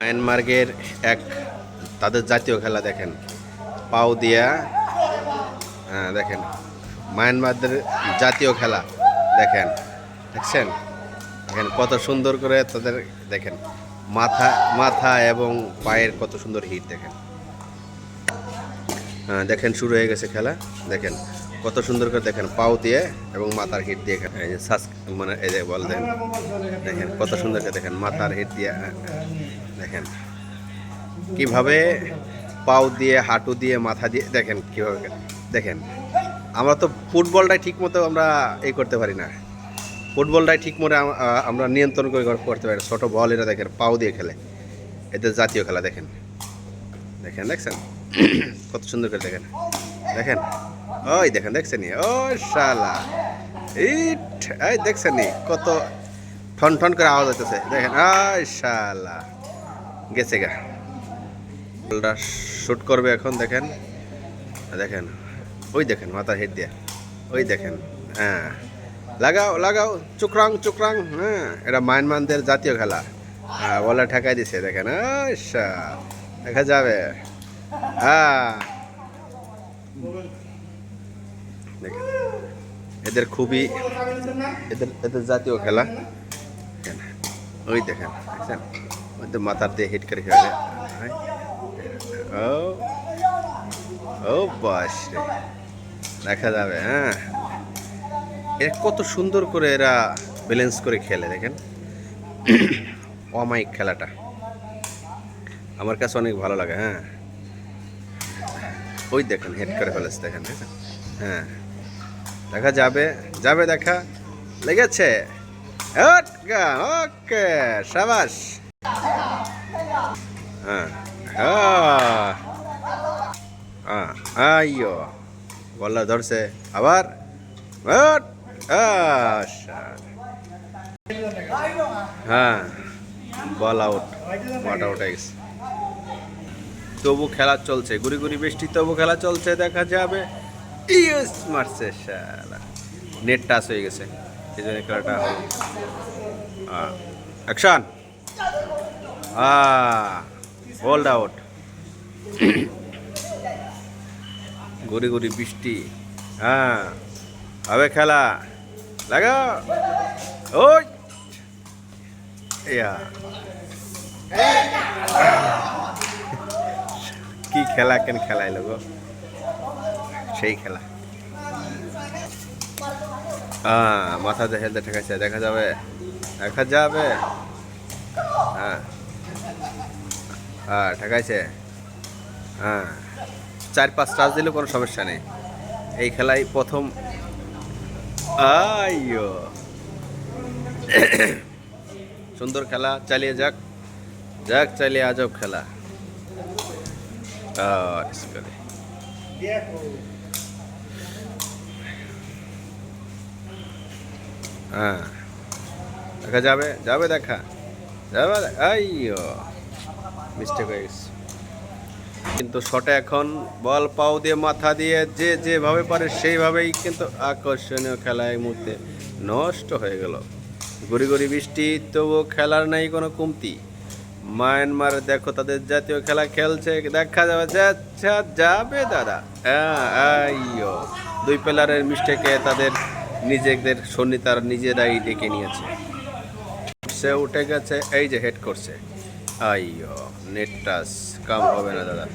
মায়ানমারের এক তাদের জাতীয় খেলা দেখেন, পাও দিয়া। হ্যাঁ দেখেন, মায়ানমারদের জাতীয় খেলা দেখেন, দেখছেন? দেখেন কত সুন্দর করে তাদের দেখেন মাথা মাথা এবং পায়ের কত সুন্দর হিট দেখেন। হ্যাঁ দেখেন, শুরু হয়ে গেছে খেলা। দেখেন কত সুন্দর করে দেখেন পাও দিয়ে এবং মাথার হিট দিয়ে। এই যে মানে এই যে বল দেখেন, দেখেন কত সুন্দর করে দেখেন মাথার হিট দিয়ে। দেখেন কিভাবে পাও দিয়ে, হাঁটু দিয়ে, মাথা দিয়ে দেখেন কিভাবে। দেখেন আমরা তো ফুটবলটাই ঠিক মতো আমরা এই করতে পারি না। ফুটবলটাই ঠিক মতো আমরা নিয়ন্ত্রণ করে করতে পারি না। ছোটো বল এরা দেখেন পাও দিয়ে খেলে, এদের জাতীয় খেলা দেখেন। দেখেন দেখছেন কত সুন্দর করে দেখেন। দেখেন ওই দেখেন, দেখছেন ওই শালা ইট, এই দেখছেন কত ঠন ঠন করে আওয়াজ হইতেছে। দেখেন ওই শালা গেছে গা, বলটা শুট করবে এখন। দেখেন দেখেন ওই দেখেন মাথার হেড দিয়ে, ওই দেখেন। হ্যাঁ লাগাও লাগাও, চুকরাং চুকরাং। হ্যাঁ এটা মায়ানমারদের জাতীয় খেলা। হ্যাঁ বলে ঠেকাই দিছে। দেখেন দেখা যাবে। হ্যাঁ দেখেন এদের খুবই, এদের জাতীয় খেলা। ওই দেখেন দেখছেন, ওই তো মাথার দিয়ে হিট করে খেলে। ও ও বাস রে, দেখা যাবে। হ্যাঁ এরা কত সুন্দর করে এরা ব্যালেন্স করে খেলে। দেখেন অমায়িক খেলাটা আমার কাছে অনেক ভালো লাগে। হ্যাঁ ওই দেখেন হেড করে ফেলেছে। দেখেন দেখেন। হ্যাঁ দেখা যাবে, যাবে দেখা লেগেছে। ওকে সাবাস। হ্যাঁ আইয়ো বললা ধরছে আবার। হ্যাঁ বল আউট, ওয়াট আউট গেছে। তবু খেলা চলছে, গুড়ি গুড়ি বৃষ্টি, তবু খেলা চলছে। দেখা যাবে। ইউস মারছে শালা, নেট টাচ হয়ে গেছে, এই জন্য খেলাটা হলো। Action, hold out. গুড়ি গুড়ি বৃষ্টি। হ্যাঁ হবে খেলা, লাগা ওই কি খেলা, কেন খেলাইল গো, সেই খেলা। মাথাতে হেলতে ঠেকাচ্ছে। দেখা যাবে, দেখা যাবে। হ্যাঁ হ্যাঁ ঠেকাইছে। হ্যাঁ 4-5 টাচ দিলেও কোনো সমস্যা নেই। এই খেলায় প্রথম। আইয়ো সুন্দর খেলা, চালিয়ে যাক যাক, চালিয়ে আজব খেলা। হ্যাঁ দেখা যাবে, যাবে দেখা যাবে। আইয়ো মিস্টেক হয়ে গেছে, কিন্তু শটে এখন বল পাও দিয়ে, মাথা দিয়ে, যে যেভাবে পারে সেইভাবেই। কিন্তু আকর্ষণীয় খেলা এই মুহূর্তে নষ্ট হয়ে গেল। গুড়ি গুড়ি বৃষ্টি, তবুও খেলার নাই কোনো কমতি। মায়ানমার দেখো তাদের জাতীয় খেলা খেলছে, দেখা যাবে। আচ্ছা যাবে দাদা। আইয়ো দুই প্লেয়ারের মিস্টেকে তাদের নিজেদের সন্নি তারা নিজেরাই ডেকে নিয়েছে। সে উঠে গেছে, এই যে হেড করছে। আইয়ো নেট টাচ, কাম হবে না দাদা।